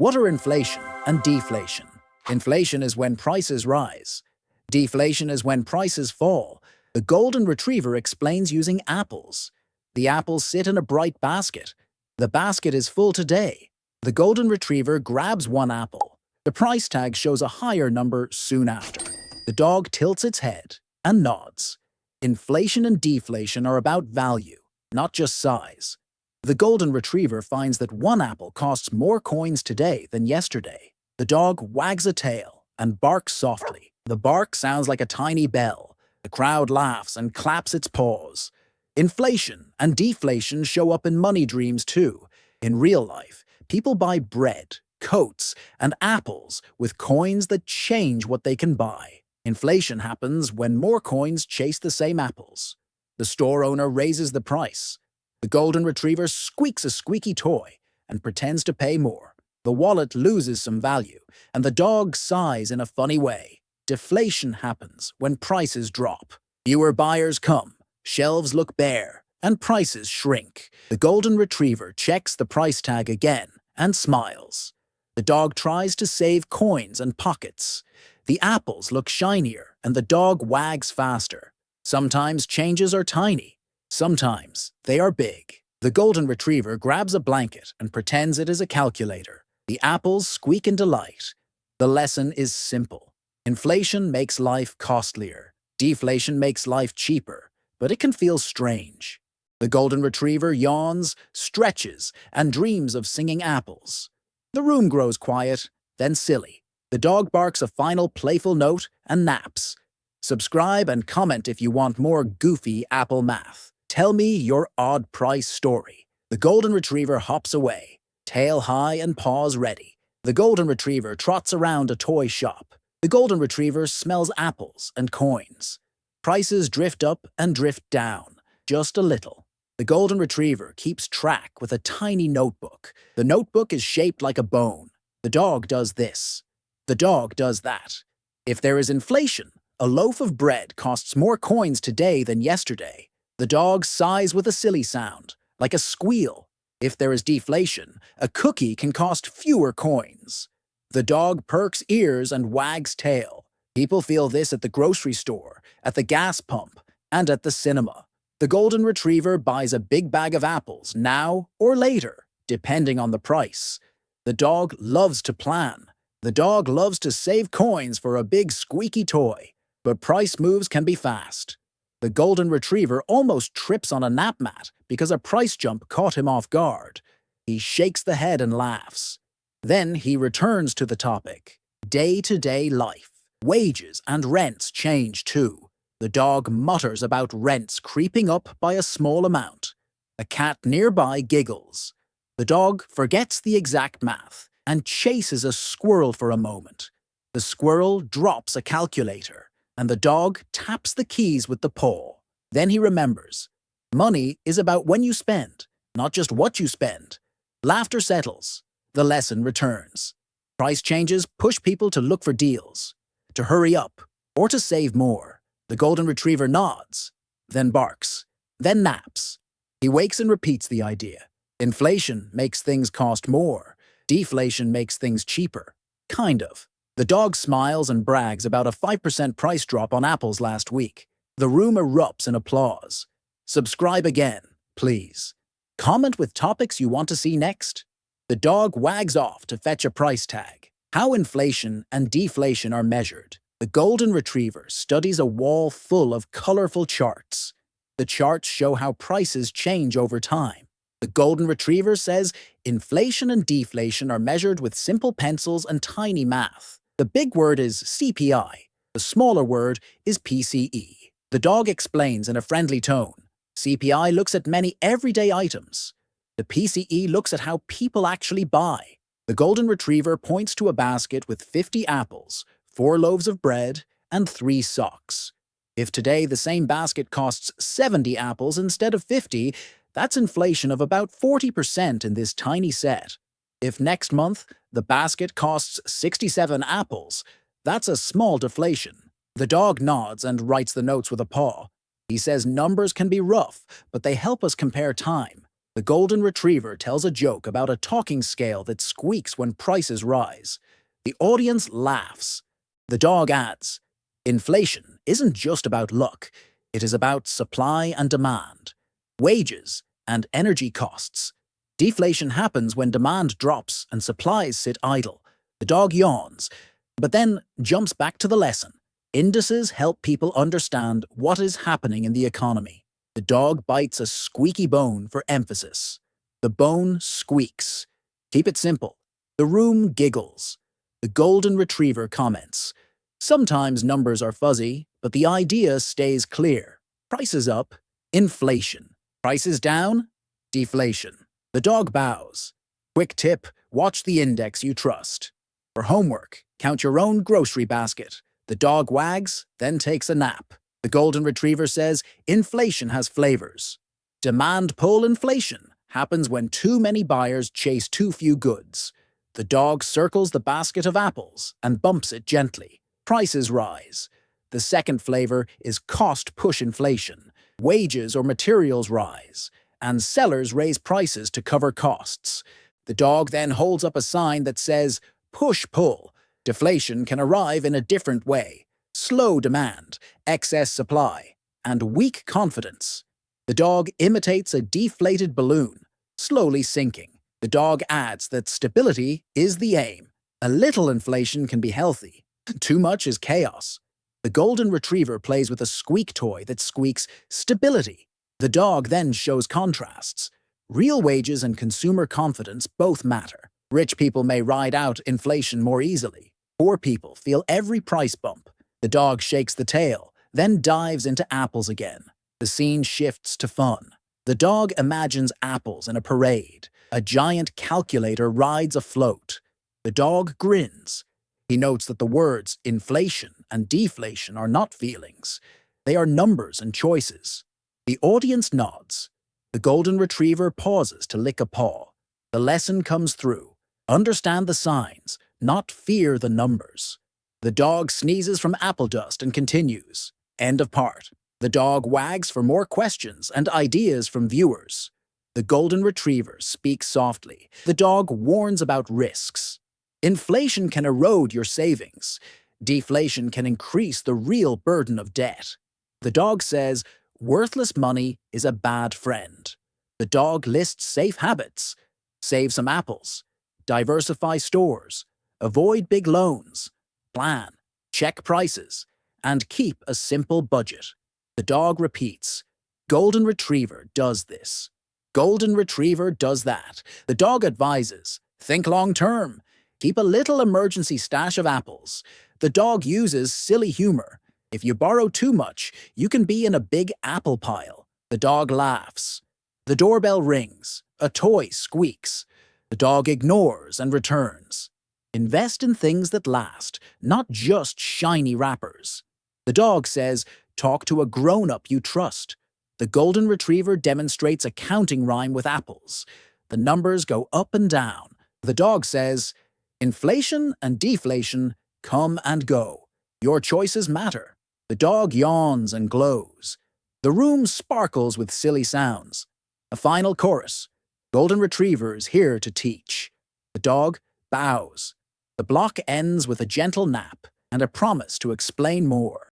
What are inflation and deflation? Inflation is when prices rise. Deflation is when prices fall. The golden retriever explains using apples. The apples sit in a bright basket. The basket is full today. The golden retriever grabs one apple. The price tag shows a higher number soon after. The dog tilts its head and nods. Inflation and deflation are about value, not just size. The golden retriever finds that one apple costs more coins today than yesterday. The dog wags a tail and barks softly. The bark sounds like a tiny bell. The crowd laughs and claps its paws. Inflation and deflation show up in money dreams too. In real life, people buy bread, coats, and apples with coins that change what they can buy. Inflation happens when more coins chase the same apples. The store owner raises the price. The golden retriever squeaks a squeaky toy and pretends to pay more. The wallet loses some value, and the dog sighs in a funny way. Deflation happens when prices drop. Fewer buyers come, shelves look bare, and prices shrink. The golden retriever checks the price tag again and smiles. The dog tries to save coins and pockets. The apples look shinier, and the dog wags faster. Sometimes changes are tiny. Sometimes they are big. The golden retriever grabs a blanket and pretends it is a calculator. The apples squeak in delight. The lesson is simple. Inflation makes life costlier. Deflation makes life cheaper, but it can feel strange. The golden retriever yawns, stretches, and dreams of singing apples. The room grows quiet, then silly. The dog barks a final playful note and naps. Subscribe and comment if you want more goofy apple math. Tell me your odd price story. The golden retriever hops away, tail high and paws ready. The golden retriever trots around a toy shop. The golden retriever smells apples and coins. Prices drift up and drift down, just a little. The golden retriever keeps track with a tiny notebook. The notebook is shaped like a bone. The dog does this. The dog does that. If there is inflation, a loaf of bread costs more coins today than yesterday. The dog sighs with a silly sound, like a squeal. If there is deflation, a cookie can cost fewer coins. The dog perks ears and wags tail. People feel this at the grocery store, at the gas pump, and at the cinema. The golden retriever buys a big bag of apples now or later, depending on the price. The dog loves to plan. The dog loves to save coins for a big squeaky toy. But price moves can be fast. The golden retriever almost trips on a nap mat because a price jump caught him off guard. He shakes the head and laughs. Then he returns to the topic. Day-to-day life. Wages and rents change too. The dog mutters about rents creeping up by a small amount. A cat nearby giggles. The dog forgets the exact math and chases a squirrel for a moment. The squirrel drops a calculator, and the dog taps the keys with the paw. Then he remembers. Money is about when you spend, not just what you spend. Laughter settles. The lesson returns. Price changes push people to look for deals, to hurry up, or to save more. The golden retriever nods, then barks, then naps. He wakes and repeats the idea. Inflation makes things cost more. Deflation makes things cheaper. Kind of. The dog smiles and brags about a 5% price drop on apples last week. The room erupts in applause. Subscribe again, please. Comment with topics you want to see next. The dog wags off to fetch a price tag. How inflation and deflation are measured. The golden retriever studies a wall full of colorful charts. The charts show how prices change over time. The golden retriever says inflation and deflation are measured with simple pencils and tiny math. The big word is CPI. The smaller word is PCE. The dog explains in a friendly tone. CPI looks at many everyday items. The PCE looks at how people actually buy. The golden retriever points to a basket with 50 apples, 4 loaves of bread, and 3 socks. If today the same basket costs 70 apples instead of 50, that's inflation of about 40% in this tiny set. If next month the basket costs 67 apples, that's a small deflation. The dog nods and writes the notes with a paw. He says numbers can be rough, but they help us compare time. The golden retriever tells a joke about a talking scale that squeaks when prices rise. The audience laughs. The dog adds, "Inflation isn't just about luck. It is about supply and demand, wages and energy costs. Deflation happens when demand drops and supplies sit idle." The dog yawns, but then jumps back to the lesson. Indices help people understand what is happening in the economy. The dog bites a squeaky bone for emphasis. The bone squeaks. Keep it simple. The room giggles. The golden retriever comments, "Sometimes numbers are fuzzy, but the idea stays clear. Prices up, inflation. Prices down, deflation." The dog bows. Quick tip, watch the index you trust. For homework, count your own grocery basket. The dog wags, then takes a nap. The golden retriever says, "Inflation has flavors." Demand pull inflation happens when too many buyers chase too few goods. The dog circles the basket of apples and bumps it gently. Prices rise. The second flavor is cost push inflation. Wages or materials rise, and sellers raise prices to cover costs. The dog then holds up a sign that says, "Push pull." Deflation can arrive in a different way. Slow demand, excess supply, and weak confidence. The dog imitates a deflated balloon, slowly sinking. The dog adds that stability is the aim. A little inflation can be healthy. Too much is chaos. The golden retriever plays with a squeak toy that squeaks stability. The dog then shows contrasts. Real wages and consumer confidence both matter. Rich people may ride out inflation more easily. Poor people feel every price bump. The dog shakes the tail, then dives into apples again. The scene shifts to fun. The dog imagines apples in a parade. A giant calculator rides a float. The dog grins. He notes that the words inflation and deflation are not feelings. They are numbers and choices. The audience nods. The golden retriever pauses to lick a paw. The lesson comes through. Understand the signs, not fear the numbers. The dog sneezes from apple dust and continues. End of part. The dog wags for more questions and ideas from viewers. The golden retriever speaks softly. The dog warns about risks. Inflation can erode your savings. Deflation can increase the real burden of debt. The dog says, "Worthless money is a bad friend." The dog lists safe habits. Save some apples. Diversify stores. Avoid big loans. Plan. Check prices. And keep a simple budget. The dog repeats, "Golden retriever does this. Golden retriever does that." The dog advises, "Think long term. Keep a little emergency stash of apples." The dog uses silly humor. "If you borrow too much, you can be in a big apple pile." The dog laughs. The doorbell rings. A toy squeaks. The dog ignores and returns. Invest in things that last, not just shiny wrappers. The dog says, "Talk to a grown-up you trust." The golden retriever demonstrates a counting rhyme with apples. The numbers go up and down. The dog says, "Inflation and deflation come and go. Your choices matter." The dog yawns and glows. The room sparkles with silly sounds. A final chorus. Golden retriever is here to teach. The dog bows. The block ends with a gentle nap and a promise to explain more.